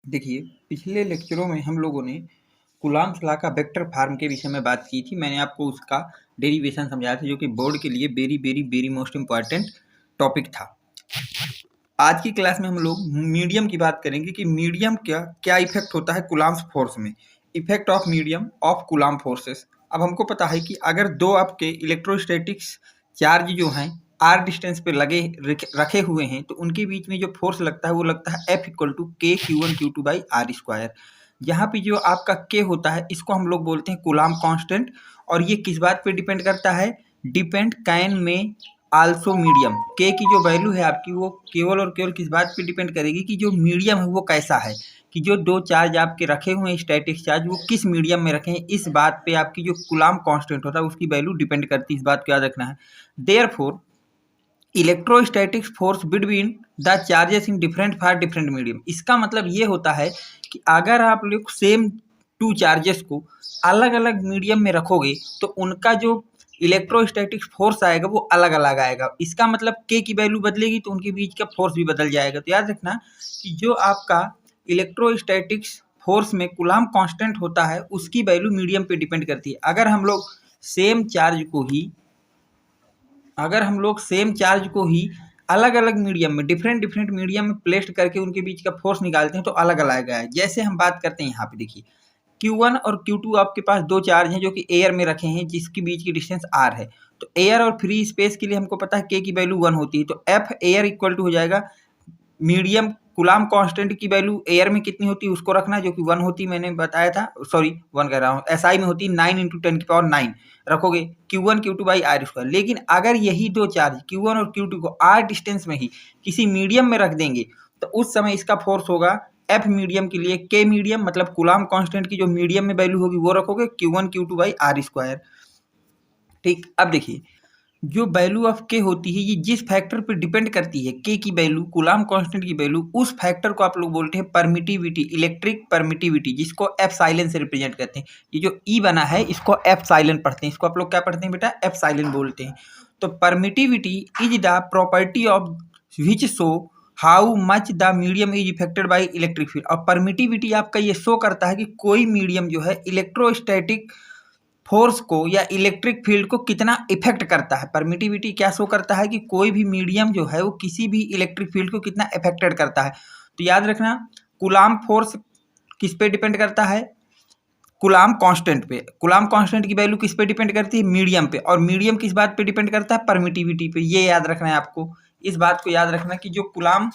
देखिए, पिछले लेक्चरों में हम लोगों ने कूलॉम्स लॉ का वेक्टर फॉर्म के विषय में बात की थी। मैंने आपको उसका डेरिवेशन समझाया था, जो कि बोर्ड के लिए very very very most important topic था। आज की क्लास में हम लोग मीडियम की बात करेंगे कि मीडियम क्या क्या इफेक्ट होता है कूलॉम्स फोर्स में। Effect of medium of Coulomb forces. अब हमको पता है कि अगर दो आपके इलेक्ट्रोस्टैटिक्स चार्ज जो हैं आर डिस्टेंस पे लगे रखे हुए हैं, तो उनके बीच में जो फोर्स लगता है वो लगता है एफ इक्वल टू के Q1 Q2 by are square. यहाँ पे जो आपका के होता है इसको हम लोग बोलते हैं कूलॉम कांस्टेंट। और ये किस बात पे डिपेंड करता है? डिपेंड कैन में आल्सो मीडियम। के की जो वैल्यू है आपकी वो केवल और केवल किस बात पे डिपेंड करेगी कि जो मीडियम है वो कैसा है, कि जो दो चार्ज आपके रखे हुए हैं स्टैटिक चार्ज वो किस मीडियम में रखे हैं। इस बात पे आपकी जो कूलॉम कांस्टेंट होता है उसकी वैल्यू डिपेंड करती है। इस बात को याद रखना है। Therefore electrostatics force between the charges in different for different medium. इसका मतलब ये होता है कि अगर आप लोग सेम टू चार्जेस को अलग अलग मीडियम में रखोगे तो उनका जो इलेक्ट्रोस्टैटिक फोर्स आएगा वो अलग अलग आएगा। इसका मतलब के की वैल्यू बदलेगी तो उनके बीच का फोर्स भी बदल जाएगा। तो याद रखना कि जो आपका इलेक्ट्रोस्टैटिक्स फोर्स में कूलॉम कांस्टेंट होता है उसकी वैल्यू मीडियम पे डिपेंड करती है। अगर हम लोग सेम चार्ज को ही अलग अलग मीडियम में डिफरेंट मीडियम में प्लेस करके उनके बीच का फोर्स निकालते हैं तो अलग अलग आएगा। जैसे हम बात करते हैं यहाँ पे, देखिए Q1 और Q2 आपके पास दो चार्ज हैं जो कि एयर में रखे हैं, जिसके बीच की डिस्टेंस r है। तो एयर और फ्री स्पेस के लिए हमको पता है k की वैल्यू 1 होती है, तो F एयर इक्वल टू हो जाएगा मीडियम कूलॉम कांस्टेंट की वैल्यू एयर में कितनी होती है उसको रखना, जो कि 1 होती मैंने बताया था। सॉरी 1 कह रहा हूँ, SI में होती 9 × 10⁹ रखोगे Q1 Q2 by are square. लेकिन अगर यही दो चार्ज Q1 और Q2 को r डिस्टेंस में ही किसी मीडियम में रख देंगे तो उस समय इसका फोर्स होगा एफ मीडियम के लिए के मीडियम, मतलब कूलॉम कांस्टेंट की जो मीडियम में वैल्यू होगी वो रखोगे Q1 Q2 by are square. ठीक, अब देखिए जो वैल्यू ऑफ के होती है ये जिस फैक्टर पे डिपेंड करती है, के की वैल्यू कूलॉम कांस्टेंट की वैल्यू, उस फैक्टर को आप लोग बोलते हैं परमिटिविटी, इलेक्ट्रिक परमिटिविटी, जिसको एप्सिलॉन से रिप्रेजेंट करते हैं। ये जो ई बना है इसको एप्सिलॉन पढ़ते हैं, इसको आप लोग क्या पढ़ते हैं बेटा? एप्सिलॉन बोलते हैं। तो permittivity is the property of which show how much the medium is affected by electric field. और परमिटिविटी आपका ये शो करता है कि कोई मीडियम जो है इलेक्ट्रोस्टैटिक फोर्स को या इलेक्ट्रिक फील्ड को कितना इफेक्ट करता है। परमिटिविटी क्या शो करता है कि कोई भी मीडियम जो है वो किसी भी इलेक्ट्रिक फील्ड को कितना इफेक्टेड करता है। तो याद रखना कूलॉम फोर्स किस पे डिपेंड करता है? कूलॉम कांस्टेंट पे। कूलॉम कांस्टेंट की वैल्यू किस पे डिपेंड करती है? मीडियम पे। और मीडियम किस बात पे डिपेंड करता है? परमिटिविटी पे। ये याद रखना है आपको। इस बात को याद रखना कि जो कूलॉम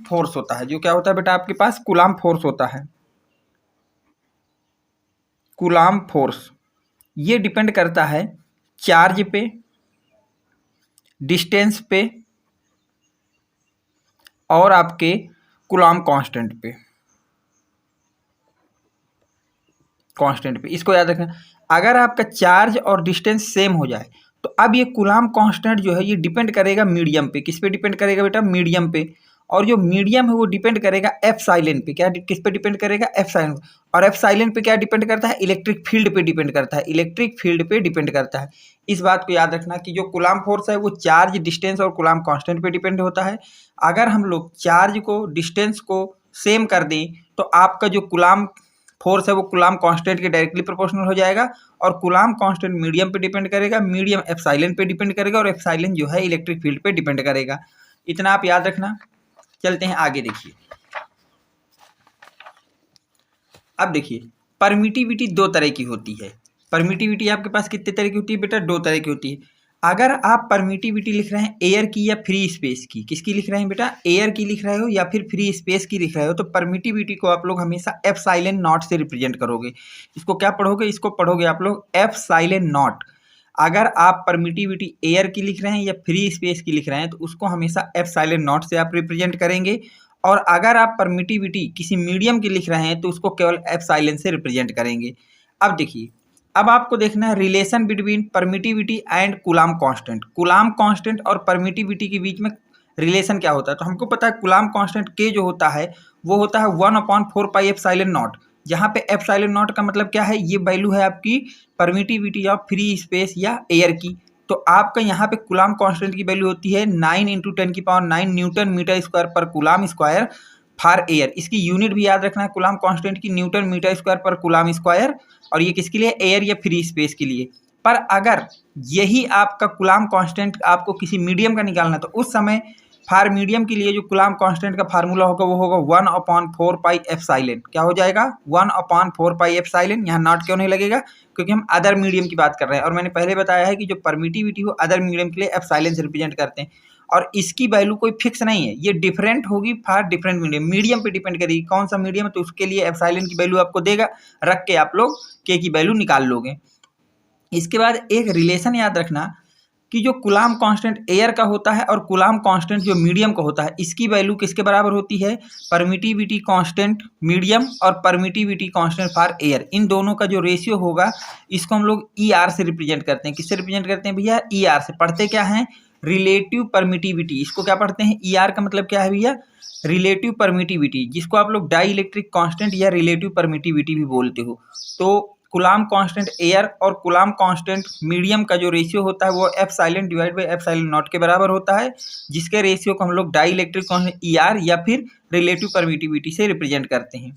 फोर्स होता है, जो क्या होता है बेटा आपके पास? कूलॉम फोर्स होता है। कूलॉम फोर्स ये डिपेंड करता है चार्ज पे, डिस्टेंस पे और आपके कूलॉम कांस्टेंट पे। इसको याद रखना। अगर आपका चार्ज और डिस्टेंस सेम हो जाए तो अब ये कूलॉम कांस्टेंट जो है ये डिपेंड करेगा मीडियम पे। किस पे डिपेंड करेगा बेटा? मीडियम पे। और जो मीडियम है वो डिपेंड करेगा एप्सिलॉन पे। क्या किस पे डिपेंड करेगा? एप्सिलॉन। और एप्सिलॉन पे क्या डिपेंड करता है? इलेक्ट्रिक फील्ड पे डिपेंड करता है। इलेक्ट्रिक फील्ड पे डिपेंड करता है। इस बात को याद रखना कि जो कूलॉम फोर्स है वो चार्ज, डिस्टेंस और कूलॉम कांस्टेंट पे डिपेंड होता है। अगर हम लोग चार्ज को, डिस्टेंस को सेम कर दें तो आपका जो कूलॉम फोर्स है वो कूलॉम कांस्टेंट के डायरेक्टली प्रोपोर्शनल हो जाएगा। और कूलॉम कांस्टेंट मीडियम पे डिपेंड करेगा, मीडियम एप्सिलॉन पे डिपेंड करेगा और एप्सिलॉन जो है इलेक्ट्रिक फील्ड पे डिपेंड करेगा। इतना आप याद रखना। चलते हैं आगे। देखिए अब देखिए परमिटिविटी दो तरह की होती है। परमिटिविटी आपके पास कितने तरह की होती है बेटा? दो तरह की होती है। अगर आप परमिटिविटी लिख रहे हैं एयर की या फ्री स्पेस की, किसकी लिख रहे हैं बेटा? एयर की लिख रहे हो या फिर फ्री स्पेस की लिख रहे हो, तो परमिटिविटी को आप लोग हमेशा एप्सिलॉन नॉट से रिप्रेजेंट करोगे। इसको क्या पढ़ोगे? इसको पढ़ोगे आप लोग एप्सिलॉन नॉट। अगर आप परमिटिविटी एयर की लिख रहे हैं या फ्री स्पेस की लिख रहे हैं तो उसको हमेशा एप्सिलॉन नॉट से आप रिप्रेजेंट करेंगे। और अगर आप परमिटिविटी किसी मीडियम की लिख रहे हैं तो उसको केवल एप्सिलॉन से रिप्रेजेंट करेंगे। अब देखिए, अब आपको देखना है relation between permittivity and Coulomb constant. Coulomb constant और परमिटिविटी के बीच में रिलेशन क्या होता है? तो हमको पता है कूलॉम कांस्टेंट के जो होता है वो होता है 1/4 पाई एप्सिलॉन नॉट। जहाँ पे एप्सिलॉन नॉट का मतलब क्या है? ये वैल्यू है आपकी परमिटिविटी ऑफ फ्री स्पेस या एयर की। तो आपका यहाँ पे कूलॉम कांस्टेंट की वैल्यू होती है 9 × 10⁹ न्यूटन मीटर स्क्वायर पर कूलॉम स्क्वायर फॉर एयर। इसकी यूनिट भी याद रखना है कूलाम कांस्टेंट की, न्यूटन मीटर स्क्वायर पर कूलाम स्क्वायर, और ये किसके लिए, एयर या फ्री स्पेस के लिए। पर अगर यही आपका कूलाम कांस्टेंट आपको किसी मीडियम का निकालना है तो उस समय फॉर मीडियम के लिए जो कूलाम कांस्टेंट का फार्मूला होगा वो होगा 1/4 पाई एप्सिलॉन। क्या हो जाएगा, 1/4 पाई एप्सिलॉन। यहाँ नॉट क्यों नहीं लगेगा, क्योंकि हम अदर मीडियम की बात कर रहे हैं, और मैंने पहले बताया है कि जो परमिटिविटी हो अदर मीडियम के लिए एप्सिलॉन से रिप्रेजेंट करते हैं, और इसकी वैल्यू कोई फिक्स नहीं है, ये डिफरेंट होगी फॉर डिफरेंट मीडियम। मीडियम पे डिपेंड करेगी कौन सा मीडियम है, तो उसके लिए एप्सिलॉन की वैल्यू आपको देगा, रख के आप लोग के की वैल्यू निकाल लोगे। इसके बाद एक रिलेशन याद रखना कि जो कूलाम कांस्टेंट एयर का होता है और कूलाम कांस्टेंट जो मीडियम का होता है, इसकी वैल्यू किसके बराबर होती है, परमिटिविटी कांस्टेंट मीडियम और परमिटिविटी कांस्टेंट फॉर एयर। इन दोनों का जो रेशियो होगा इसको हम लोग ई आर से रिप्रेजेंट करते हैं। किससे रिप्रेजेंट करते हैं भैया, ई आर से। पढ़ते क्या हैं, रिलेटिव परमिटिविटी। इसको क्या पढ़ते हैं, ई आर का मतलब क्या है भैया, रिलेटिव परमिटिविटी, जिसको आप लोग डाई इलेक्ट्रिक कांस्टेंट या रिलेटिव परमिटिविटी भी बोलते हो। तो कूलाम कांस्टेंट एयर और कूलाम कांस्टेंट मीडियम का जो रेशियो होता है वो epsilon divide by epsilon naught के बराबर होता है, जिसके रेशियो को हम लोग dielectric constant E R या फिर रिलेटिव परमिटिविटी से रिप्रेजेंट करते हैं।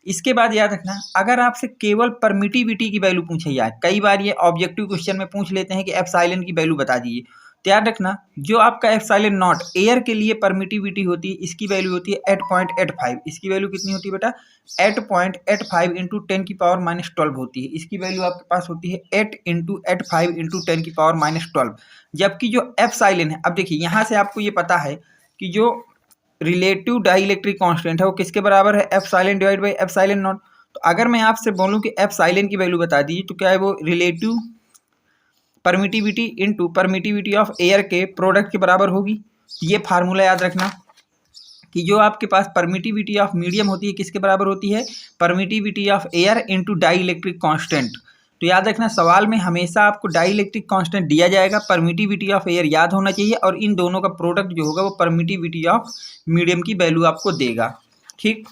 इसके बाद याद रखना, अगर आपसे केवल परमिटिविटी की वैल्यू पूछे यार, कई बार ये ऑब्जेक्टिव क्वेश्चन में पूछ लेते हैं कि एप्सिलॉन की वैल्यू बता दीजिए, तो याद रखना जो आपका एप्सिलॉन नॉट एयर के लिए परमिटिविटी होती है, इसकी वैल्यू होती है 8.85। इसकी वैल्यू कितनी होती है बेटा, 8.85 इंटू 10 की पावर -12 होती है। इसकी वैल्यू आपके पास होती है 8 इंटू 85 इंटू 10 की पावर -12। जबकि जो एप्सिलॉन है, अब देखिए यहाँ से आपको ये पता है कि जो रिलेटिव डाइलेक्ट्रिक कांस्टेंट है वो किसके बराबर है, epsilon divide by epsilon not. तो अगर मैं आपसे बोलूँ कि एप्सिलॉन की वैल्यू बता दीजिए, तो क्या है वो, relative permittivity into permittivity of air के प्रोडक्ट के बराबर होगी। ये फार्मूला याद रखना कि जो आपके पास परमिटिविटी ऑफ मीडियम होती है किसके बराबर होती है, permittivity of air into dielectric constant. तो याद रखना सवाल में हमेशा आपको डाई इलेक्ट्रिक कॉन्स्टेंट दिया जाएगा, परमिटिविटी ऑफ एयर याद होना चाहिए, और इन दोनों का प्रोडक्ट जो होगा वो परमिटिविटी ऑफ मीडियम की वैल्यू आपको देगा। ठीक,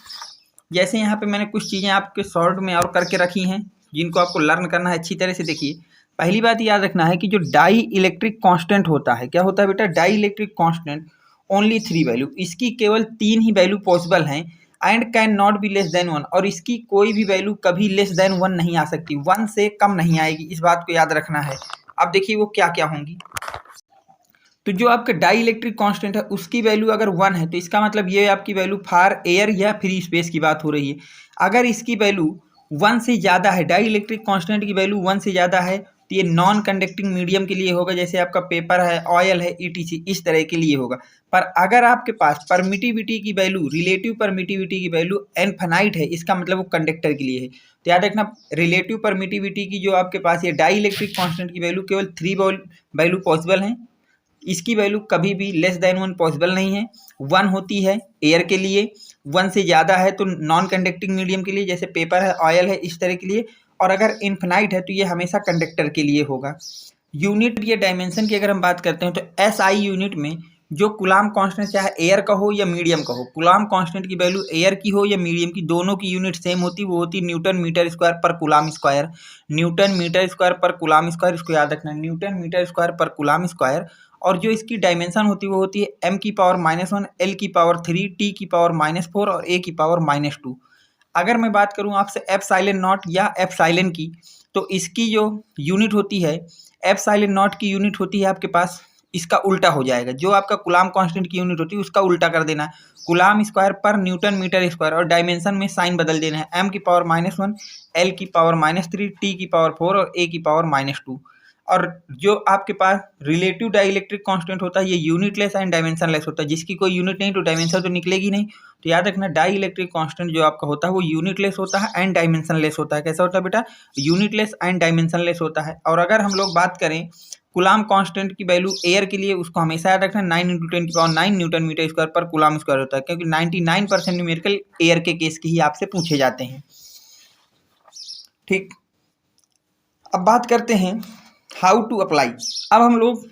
जैसे यहाँ पे मैंने कुछ चीज़ें आपके शॉर्ट में और करके रखी हैं जिनको आपको लर्न करना है अच्छी तरह से। देखिए पहली बात याद रखना है कि जो डाई इलेक्ट्रिक कांस्टेंट होता है, क्या होता है बेटा, dielectric constant only 3 value, इसकी केवल 3 ही वैल्यू पॉसिबल हैं, and can not be less than 1, और इसकी कोई भी वैल्यू कभी लेस देन 1 नहीं आ सकती, 1 से कम नहीं आएगी, इस बात को याद रखना है। अब देखिए वो क्या क्या होंगी। तो जो आपका डाई इलेक्ट्रिक कांस्टेंट है उसकी वैल्यू अगर 1 है तो इसका मतलब ये आपकी वैल्यू फॉर एयर या फ्री स्पेस की बात हो रही है। अगर इसकी वैल्यू 1 से ज़्यादा है, डाई इलेक्ट्रिक कांस्टेंट की वैल्यू 1 से ज़्यादा है, तो ये नॉन कंडक्टिंग मीडियम के लिए होगा, जैसे आपका पेपर है, ऑयल है, ईटीसी, इस तरह के लिए होगा। पर अगर आपके पास परमिटिविटी की वैल्यू, रिलेटिव परमिटिविटी की वैल्यू इनफिनाइट है, इसका मतलब वो कंडक्टर के लिए है। तो याद रखना रिलेटिव परमिटिविटी की जो आपके पास ये डाई इलेक्ट्रिक कांस्टेंट की वैल्यू केवल 3 वैल्यू पॉसिबल हैं, इसकी वैल्यू कभी भी लेस देन 1 पॉसिबल नहीं है। 1 होती है एयर के लिए, 1 से ज़्यादा है तो नॉन कंडक्टिंग मीडियम के लिए, जैसे पेपर है, ऑयल है, इस तरह के लिए, और अगर इनफिनाइट है तो ये हमेशा कंडक्टर के लिए होगा। यूनिट या डायमेंशन की अगर हम बात करते हैं तो एसआई यूनिट में जो कूलाम कांस्टेंट चाहे एयर का हो या मीडियम का हो, कूलाम कांस्टेंट की वैल्यू एयर की हो या मीडियम की, दोनों की यूनिट सेम होती, वो होती न्यूटन मीटर स्क्वायर पर coulomb square. Newton metre square पर कूलाम स्क्वायर, इसको याद रखना, न्यूटन मीटर स्क्वायर पर कूलाम स्क्वायर। और जो इसकी डायमेंशन होती है वो होती है m की पावर -1, l की पावर 3, t की पावर -4 और a की पावर -2। अगर मैं बात करूं आपसे एप्सिलॉन नॉट या एप्सिलॉन की, तो इसकी जो यूनिट होती है, एप्सिलॉन नॉट की यूनिट होती है आपके पास, इसका उल्टा हो जाएगा, जो आपका कूलाम कांस्टेंट की यूनिट होती है उसका उल्टा कर देना है, कूलाम स्क्वायर पर न्यूटन मीटर स्क्वायर, और डायमेंशन में साइन बदल देना है, m की पावर -1, l की पावर -3, t की पावर 4 और a की पावर -2। और जो आपके पास रिलेटिव डाइलेक्ट्रिक कांस्टेंट होता है ये यूनिटलेस एंड डायमेंशनलेस होता है, जिसकी कोई यूनिट नहीं तो डायमेंशन तो निकलेगी नहीं। तो याद रखना डाइलेक्ट्रिक कांस्टेंट जो आपका होता है वो यूनिटलेस होता है एंड डायमेंशनलेस होता है। कैसा होता है बेटा, यूनिटलेस एंड डायमेंशनलेस होता है। और अगर हम लोग बात करें कूलाम कांस्टेंट की वैल्यू एयर के लिए, उसको हमेशा याद रखना 9 × 10 की पावर 9 न्यूटन मीटर स्क्वायर पर कूलाम स्क्वायर होता है, क्योंकि 99% न्यूमेरिकल एयर के केस के ही आपसे पूछे जाते हैं। ठीक, अब बात करते हैं हाउ टू अप्लाई। अब हम लोग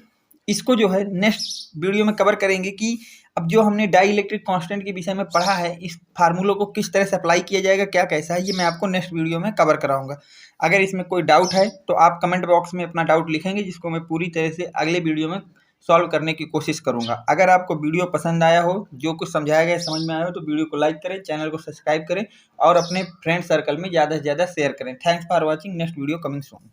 इसको जो है नेक्स्ट वीडियो में कवर करेंगे कि अब जो हमने डाई इलेक्ट्रिक कांस्टेंट के विषय में पढ़ा है, इस फार्मूलों को किस तरह से अप्लाई किया जाएगा, क्या कैसा है, ये मैं आपको नेक्स्ट वीडियो में कवर कराऊंगा। अगर इसमें कोई डाउट है तो आप कमेंट बॉक्स में अपना डाउट लिखेंगे, जिसको मैं पूरी तरह से अगले वीडियो में सॉल्व करने की कोशिश करूंगा। अगर आपको वीडियो पसंद आया हो, जो कुछ समझाया गया समझ में आया हो, तो वीडियो को लाइक करें, चैनल को सब्सक्राइब करें और अपने फ्रेंड सर्कल में ज़्यादा से ज़्यादा शेयर करें। Thanks for watching. Next video coming soon.